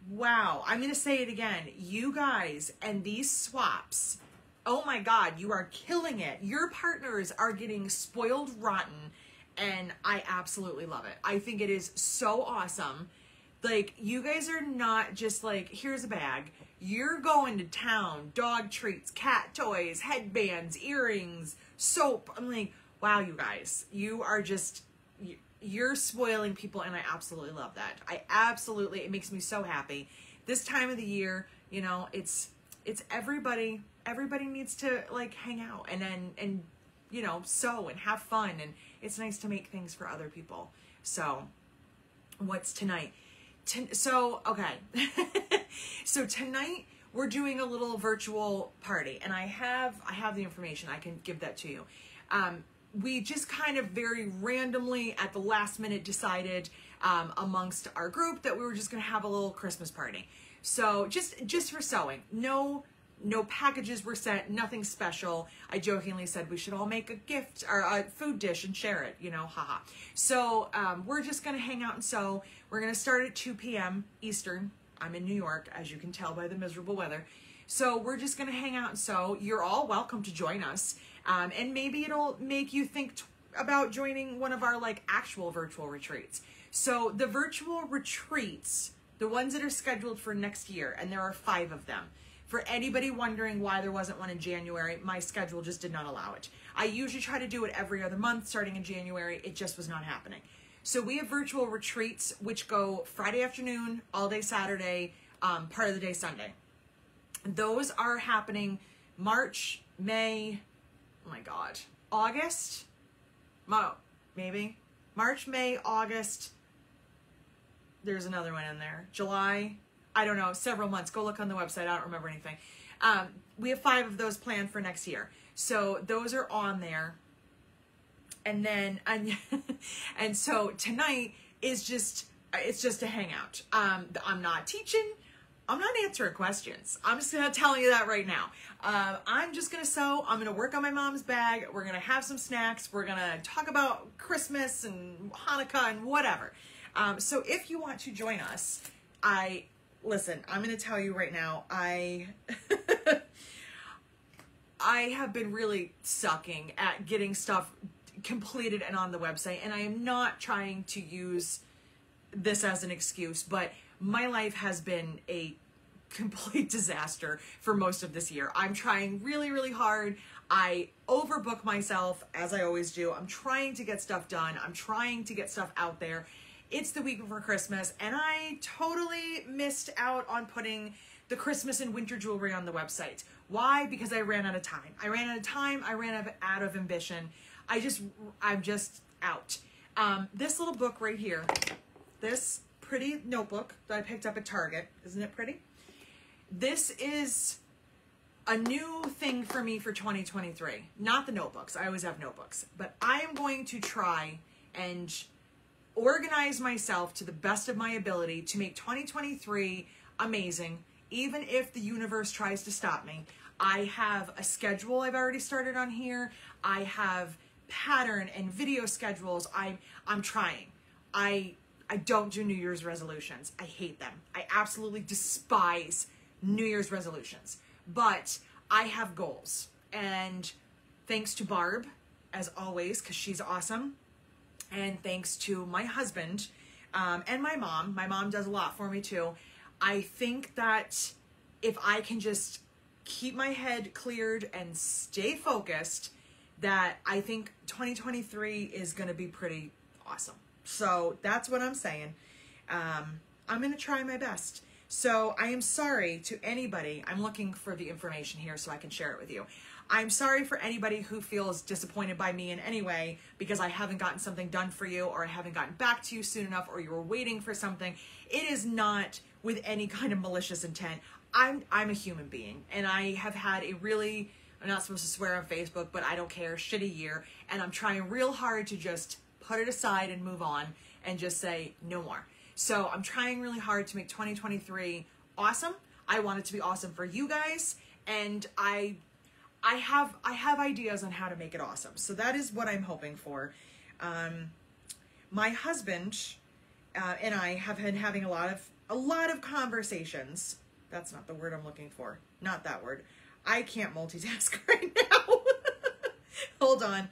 Wow, I'm going to say it again. You guys and these swaps, oh my God, you are killing it. Your partners are getting spoiled rotten, and I absolutely love it. I think it is so awesome. Like, you guys are not just like, here's a bag. You're going to town, dog treats, cat toys, headbands, earrings, soap. I'm like, wow, you guys, you are just, you're spoiling people, and I absolutely love that. It makes me so happy. This time of the year, you know, it's everybody needs to like hang out and you know, sew and have fun, and it's nice to make things for other people. So what's tonight? Okay. So tonight we're doing a little virtual party, and I have the information. I can give that to you. We just kind of very randomly at the last minute decided amongst our group that we were just going to have a little Christmas party. So just for sewing. No packages were sent, nothing special. I jokingly said we should all make a gift or a food dish and share it, you know, haha. So we're just going to hang out and sew. We're going to start at 2 p.m. Eastern. I'm in New York, as you can tell by the miserable weather. So we're just going to hang out and sew. You're all welcome to join us. And maybe it'll make you think about joining one of our like actual virtual retreats. So the virtual retreats, the ones that are scheduled for next year, and there are 5 of them. For anybody wondering why there wasn't one in January, my schedule just did not allow it. I usually try to do it every other month starting in January. It just was not happening. So we have virtual retreats, which go Friday afternoon, all day Saturday, part of the day Sunday. Those are happening March, May, oh my God, August, maybe March, May, August. There's another one in there. July, I don't know, several months. Go look on the website. I don't remember anything. We have 5 of those planned for next year. So those are on there. And then, and so tonight is just, it's just a hangout. I'm not teaching. I'm not answering questions. I'm just gonna tell you that right now. I'm just gonna sew. I'm gonna work on my mom's bag. We're gonna have some snacks. We're gonna talk about Christmas and Hanukkah and whatever. So if you want to join us, listen, I'm gonna tell you right now, I have been really sucking at getting stuff completed and on the website, and I am not trying to use this as an excuse, but my life has been a complete disaster for most of this year. I'm trying really, really hard. I overbook myself, as I always do. I'm trying to get stuff done. I'm trying to get stuff out there. It's the week before Christmas, and I totally missed out on putting the Christmas and winter jewelry on the website. Why? Because I ran out of time. I ran out of time. I ran out of ambition. I'm just out. This little book right here, this pretty notebook that I picked up at Target. Isn't it pretty? This is a new thing for me for 2023. Not the notebooks. I always have notebooks. But I am going to try and organize myself to the best of my ability to make 2023 amazing, even if the universe tries to stop me. I have a schedule I've already started on here. I have pattern and video schedules. I'm trying. I don't do New Year's resolutions. I hate them. I absolutely despise New Year's resolutions. But I have goals. And thanks to Barb, as always, because she's awesome. And thanks to my husband and my mom does a lot for me too. I think that if I can just keep my head cleared and stay focused, that I think 2023 is going to be pretty awesome. So that's what I'm saying. I'm going to try my best. So I am sorry to anybody. I'm looking for the information here so I can share it with you. I'm sorry for anybody who feels disappointed by me in any way because I haven't gotten something done for you, or I haven't gotten back to you soon enough, or you were waiting for something. It is not with any kind of malicious intent. I'm a human being, and I have had a really, I'm not supposed to swear on Facebook, but I don't care, shitty year, and I'm trying real hard to just put it aside and move on and just say no more. So I'm trying really hard to make 2023 awesome. I want it to be awesome for you guys, and I have ideas on how to make it awesome. So that is what I'm hoping for. My husband and I have been having a lot of conversations. That's not the word I'm looking for. Not that word. I can't multitask right now. Hold on.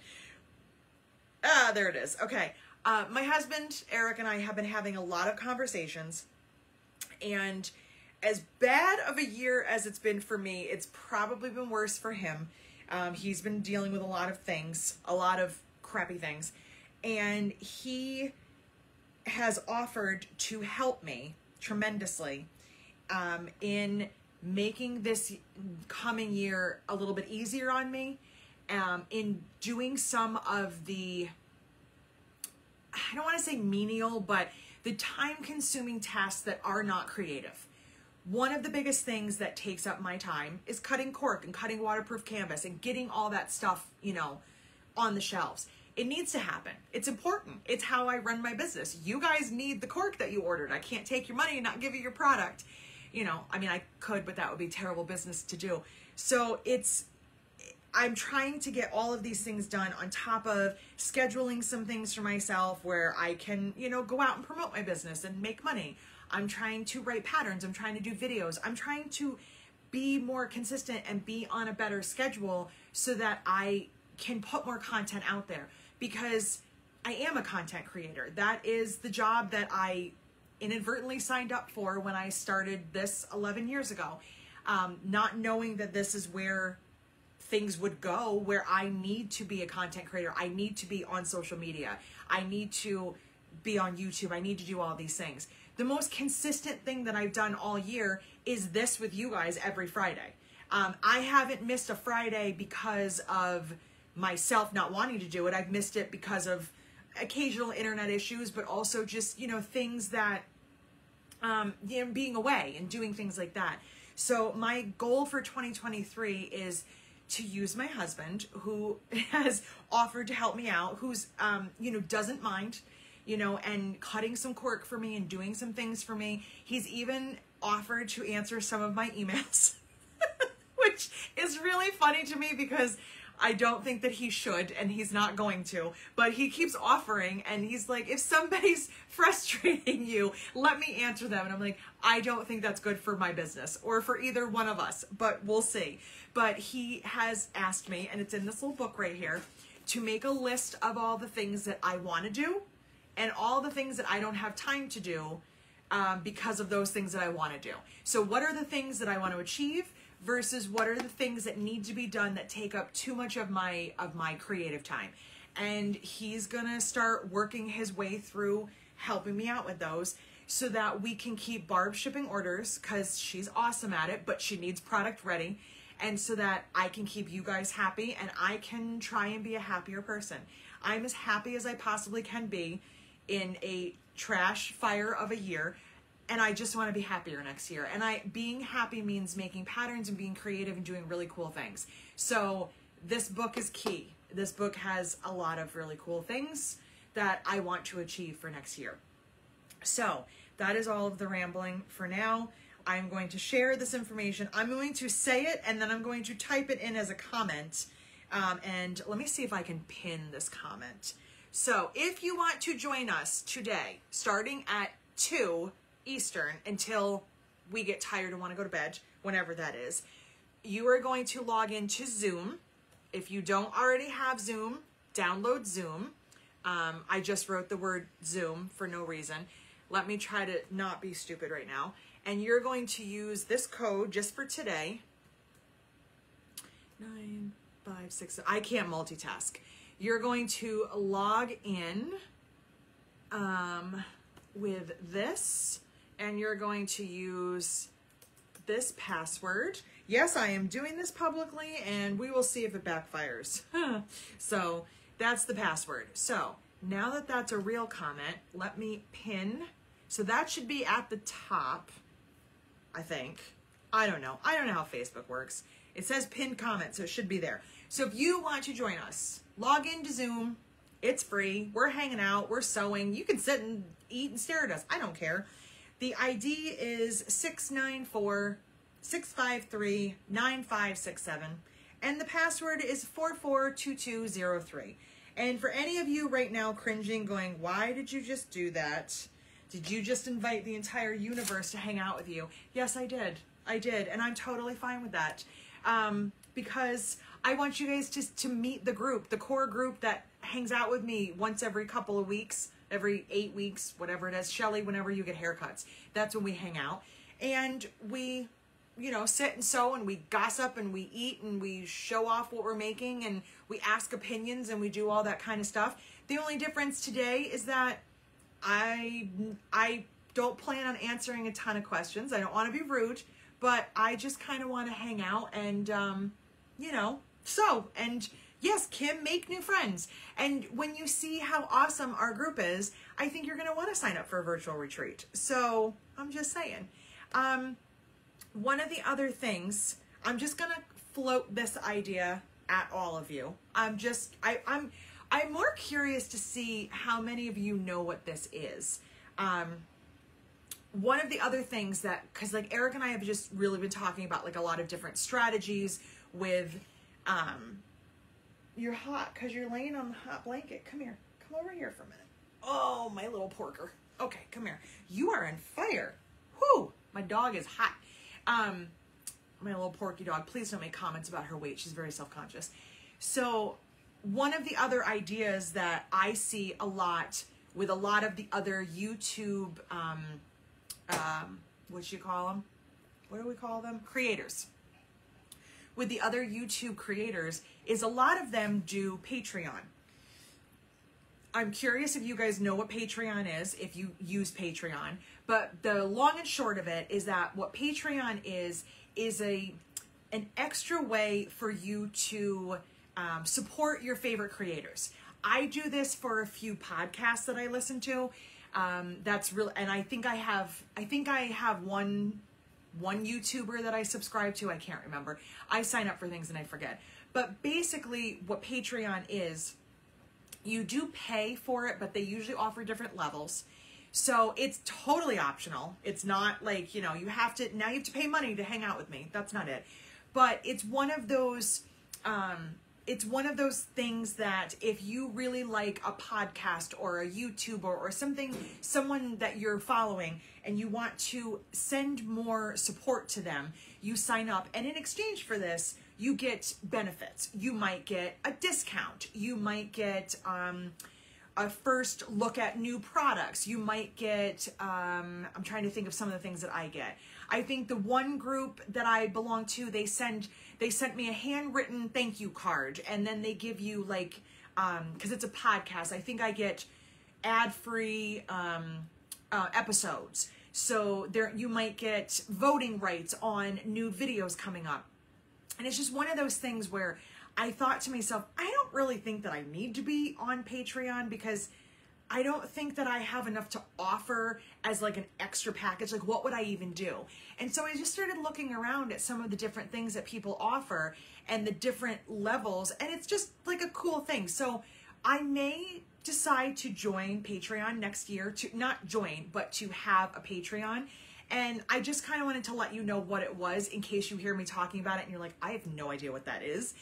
There it is. Okay. My husband, Eric, and I have been having a lot of conversations, and as bad of a year as it's been for me, it's probably been worse for him. He's been dealing with a lot of things, a lot of crappy things, and he has offered to help me tremendously in making this coming year a little bit easier on me, in doing some of the, I don't want to say menial, but the time-consuming tasks that are not creative. One of the biggest things that takes up my time is cutting cork and cutting waterproof canvas and getting all that stuff, you know, on the shelves. It needs to happen. It's important. It's how I run my business. You guys need the cork that you ordered. I can't take your money and not give you your product. You know, I mean, I could, but that would be terrible business to do. So I'm trying to get all of these things done on top of scheduling some things for myself where I can, you know, go out and promote my business and make money. I'm trying to write patterns. I'm trying to do videos. I'm trying to be more consistent and be on a better schedule so that I can put more content out there, because I am a content creator. That is the job that I inadvertently signed up for when I started this 11 years ago. not knowing that this is where things would go, where I need to be a content creator. I need to be on social media. I need to be on YouTube. I need to do all these things. The most consistent thing that I've done all year is this with you guys every Friday. I haven't missed a Friday because of myself not wanting to do it. I've missed it because of occasional internet issues, but also just, you know, things that, you know, being away and doing things like that. So my goal for 2023 is to use my husband, who has offered to help me out, who's, you know, doesn't mind, you know, and cutting some cork for me and doing some things for me. He's even offered to answer some of my emails, which is really funny to me because I don't think that he should, and he's not going to, but he keeps offering, and he's like, if somebody's frustrating you, let me answer them. And I'm like, I don't think that's good for my business or for either one of us, but we'll see. But he has asked me, and it's in this little book right here, to make a list of all the things that I want to do and all the things that I don't have time to do because of those things that I want to do. So what are the things that I want to achieve versus what are the things that need to be done that take up too much of my creative time? And he's gonna start working his way through helping me out with those so that we can keep Barb shipping orders, because she's awesome at it, but she needs product ready, and so that I can keep you guys happy and I can try and be a happier person. I'm as happy as I possibly can be in a trash fire of a year, and I just want to be happier next year. And being happy means making patterns and being creative and doing really cool things. So this book is key. This book has a lot of really cool things that I want to achieve for next year. So that is all of the rambling for now. I'm going to share this information. I'm going to say it, and then I'm going to type it in as a comment. And let me see if I can pin this comment. So if you want to join us today, starting at 2 Eastern until we get tired and want to go to bed, whenever that is, you are going to log into Zoom. If you don't already have Zoom, download Zoom. I just wrote the word Zoom for no reason. Let me try to not be stupid right now. And you're going to use this code just for today. 956. I can't multitask. You're going to log in with this, and you're going to use this password. Yes, I am doing this publicly, and we will see if it backfires. So that's the password. So now that that's a real comment, let me pin. So that should be at the top, I think. I don't know. I don't know how Facebook works. It says pinned comment, so it should be there. So if you want to join us, log into Zoom. It's free. We're hanging out. We're sewing. You can sit and eat and stare at us. I don't care. The ID is 694-653-9567. And the password is 442203. And for any of you right now cringing, going, why did you just do that? Did you just invite the entire universe to hang out with you? Yes, I did. I did. And I'm totally fine with that. Because I want you guys to meet the group, the core group that hangs out with me once every couple of weeks, every 8 weeks, whatever it is. Shelly, whenever you get haircuts, that's when we hang out. And we, you know, sit and sew, and we gossip, and we eat, and we show off what we're making, and we ask opinions, and we do all that kind of stuff. The only difference today is that I don't plan on answering a ton of questions. I don't want to be rude, but I just kind of want to hang out and, you know, sew. And yes, Kim, make new friends. And when you see how awesome our group is, I think you're going to want to sign up for a virtual retreat. So I'm just saying. One of the other things, I'm just going to float this idea at all of you. I'm more curious to see how many of you know what this is. One of the other things that, because like Eric and I have just really been talking about like a lot of different strategies with, you're hot because you're laying on the hot blanket. Come here. Come over here for a minute. Oh, my little porker. Okay, come here. You are on fire. Whoo! My dog is hot. My little porky dog. Please don't make comments about her weight. She's very self-conscious. So one of the other ideas that I see a lot with a lot of the other YouTube, what you call them? what do we call them? Creators. With the other YouTube creators is a lot of them do Patreon. I'm curious if you guys know what Patreon is, if you use Patreon, but the long and short of it is that what Patreon is an extra way for you to support your favorite creators. I do this for a few podcasts that I listen to. That's real, and I think I have one YouTuber that I subscribe to. I can't remember. I sign up for things and I forget. But basically, what Patreon is, you do pay for it, but they usually offer different levels. So it's totally optional. It's not like, you have to pay money to hang out with me. That's not it. But it's one of those things that if you really like a podcast or a YouTuber or someone that you're following and you want to send more support to them, you sign up. And in exchange for this, you get benefits. You might get a discount. You might get a first look at new products. You might get, I'm trying to think of some of the things that I get. I think the one group that I belong to, they sent me a handwritten thank you card, and then they give you like, cause it's a podcast, I think I get ad-free episodes. So you might get voting rights on new videos coming up. And it's just one of those things where I thought to myself, I don't really think that I need to be on Patreon because I don't think that I have enough to offer as like an extra package. Like, what would I even do? And so I just started looking around at some of the different things that people offer and the different levels. And it's just like a cool thing. So I may decide to join Patreon next year, to not join, but to have a Patreon. And I just kind of wanted to let you know what it was in case you hear me talking about it and you're like, I have no idea what that is.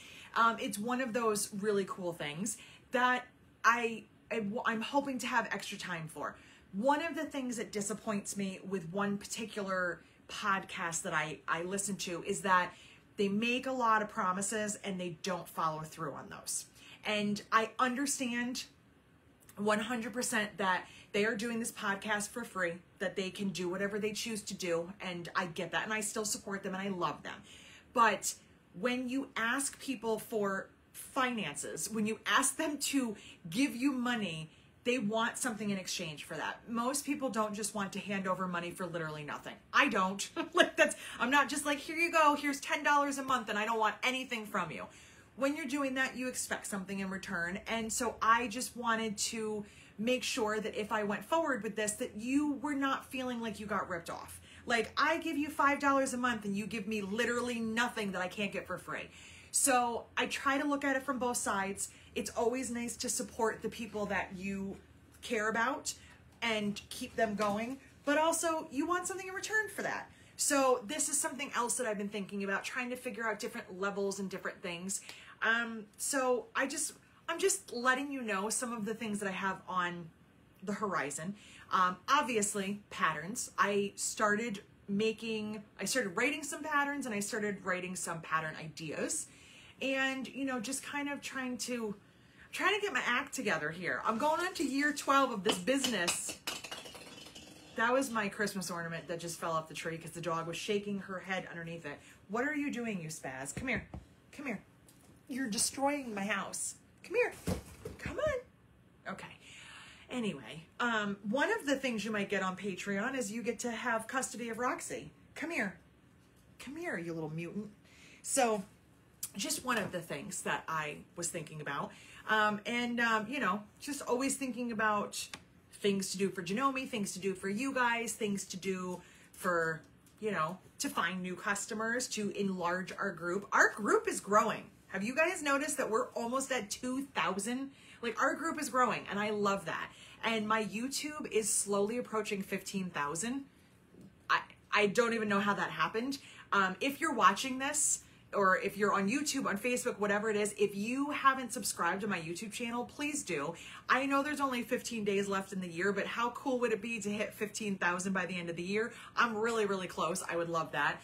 It's one of those really cool things that I'm hoping to have extra time for. One of the things that disappoints me with one particular podcast that I listen to is that they make a lot of promises and they don't follow through on those. And I understand 100% that they are doing this podcast for free, that they can do whatever they choose to do, and I get that, and I still support them and I love them. But when you ask people for finances, when you ask them to give you money, they want something in exchange for that. Most people don't just want to hand over money for literally nothing. I don't. I'm not just like, here you go, here's $10 a month and I don't want anything from you. When you're doing that, you expect something in return. And so I just wanted to make sure that if I went forward with this, that you were not feeling like you got ripped off. Like, I give you $5 a month and you give me literally nothing that I can't get for free. So I try to look at it from both sides. It's always nice to support the people that you care about and keep them going, but also you want something in return for that. So this is something else that I've been thinking about, trying to figure out different levels and different things. So I'm just letting you know some of the things that I have on the horizon. Obviously, patterns. I started writing some patterns and I started writing some pattern ideas. And, just kind of trying to get my act together here. I'm going on to year 12 of this business. That was my Christmas ornament that just fell off the tree because the dog was shaking her head underneath it. What are you doing, you spaz? Come here. Come here. You're destroying my house. Come here. Come on. Okay. Anyway, one of the things you might get on Patreon is you get to have custody of Roxy. Come here. Come here, you little mutant. So just one of the things that I was thinking about. Just always thinking about things to do for Janome, things to do for you guys, things to do for, to find new customers, to enlarge our group. Our group is growing. Have you guys noticed that we're almost at 2,000? Like, our group is growing, and I love that. And my YouTube is slowly approaching 15,000. I don't even know how that happened. If you're watching this, or if you're on YouTube, on Facebook, whatever it is, if you haven't subscribed to my YouTube channel, please do. I know there's only 15 days left in the year, but how cool would it be to hit 15,000 by the end of the year? I'm really, really close. I would love that.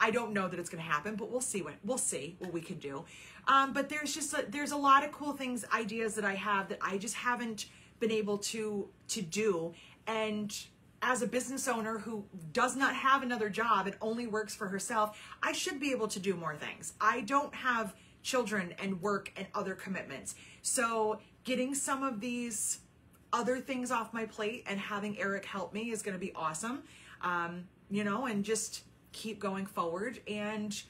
I don't know that it's going to happen, but we'll see what we can do. But there's a lot of cool things, ideas that I have that I just haven't been able to do. And as a business owner who does not have another job and only works for herself, I should be able to do more things. I don't have children and work and other commitments. So getting some of these other things off my plate and having Eric help me is going to be awesome. You know, and just keep going forward. And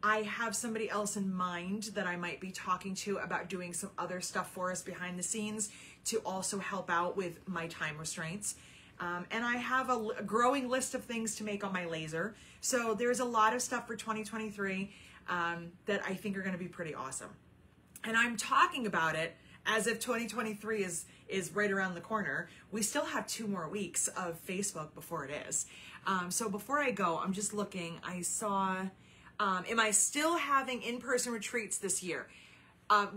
I have somebody else in mind that I might be talking to about doing some other stuff for us behind the scenes to also help out with my time restraints. And I have a growing list of things to make on my laser. So there's a lot of stuff for 2023 that I think are going to be pretty awesome. And I'm talking about it as if 2023 is right around the corner. We still have 2 more weeks of Facebook before it is. So before I go, I'm just looking. I saw, am I still having in-person retreats this year?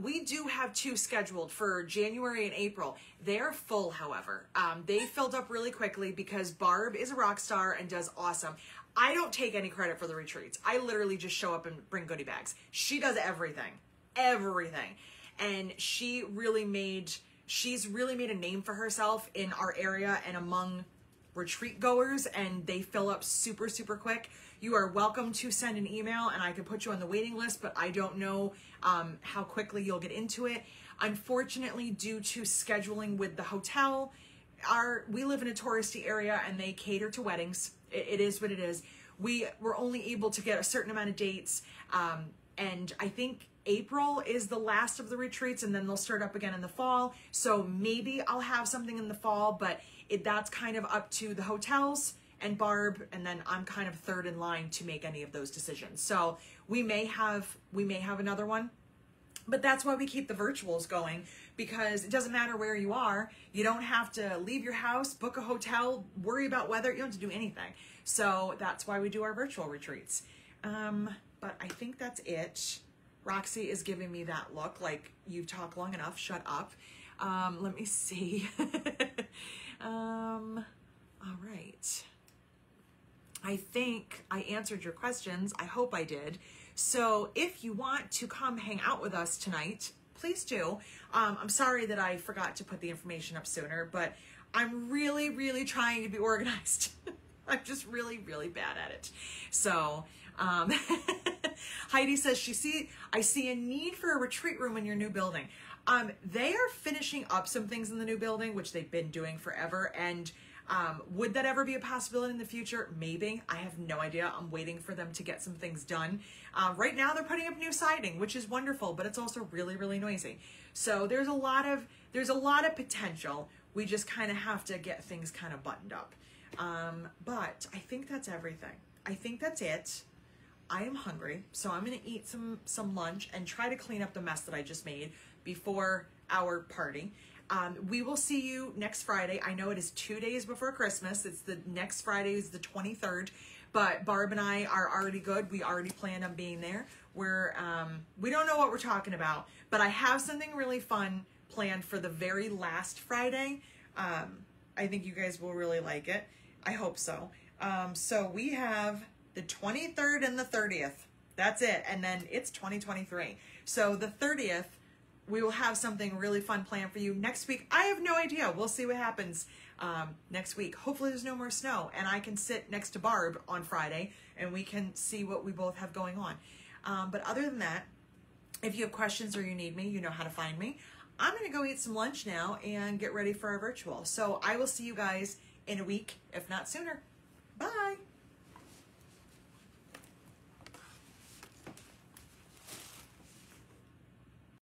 We do have 2 scheduled for January and April. They're full, however. They filled up really quickly because Barb is a rock star and does awesome. I don't take any credit for the retreats. I literally just show up and bring goodie bags. She does everything, everything. And she's really made a name for herself in our area and among retreat goers, and they fill up super, super quick. You are welcome to send an email and I can put you on the waiting list, but I don't know how quickly you'll get into it. Unfortunately, due to scheduling with the hotel, we live in a touristy area and they cater to weddings. It is what it is. We were only able to get a certain amount of dates, and I think April is the last of the retreats, and then they'll start up again in the fall. So maybe I'll have something in the fall, but that's kind of up to the hotels and Barb, and then I'm kind of third in line to make any of those decisions. So we may have another one, but that's why we keep the virtuals going, because it doesn't matter where you are. You don't have to leave your house, book a hotel, worry about weather. You don't have to do anything. So that's why we do our virtual retreats. But I think that's it. Roxy is giving me that look like, you've talked long enough, shut up. Let me see. All right. I think I answered your questions. I hope I did. So if you want to come hang out with us tonight, please do. I'm sorry that I forgot to put the information up sooner, but I'm really, really trying to be organized. I'm just really, really bad at it. So, Heidi says I see a need for a retreat room in your new building. They are finishing up some things in the new building, which they've been doing forever. And would that ever be a possibility in the future? Maybe. I have no idea. I'm waiting for them to get some things done. Right now they're putting up new siding, which is wonderful, but it's also really, really noisy. So there's a lot of potential. We just kind of have to get things kind of buttoned up. But I think that's everything. I think that's it. I am hungry, so I'm going to eat some lunch and try to clean up the mess that I just made before our party. We will see you next Friday. I know it is 2 days before Christmas. It's the next Friday is the 23rd, but Barb and I are already good. We already planned on being there. We don't know what we're talking about, but I have something really fun planned for the very last Friday. I think you guys will really like it. I hope so. So we have the 23rd and the 30th. That's it. And then it's 2023. So the 30th, we will have something really fun planned for you. Next week, I have no idea. We'll see what happens next week. Hopefully there's no more snow and I can sit next to Barb on Friday and we can see what we both have going on. But other than that, if you have questions or you need me, you know how to find me. I'm going to go eat some lunch now and get ready for our virtual. So I will see you guys in a week, if not sooner. Bye.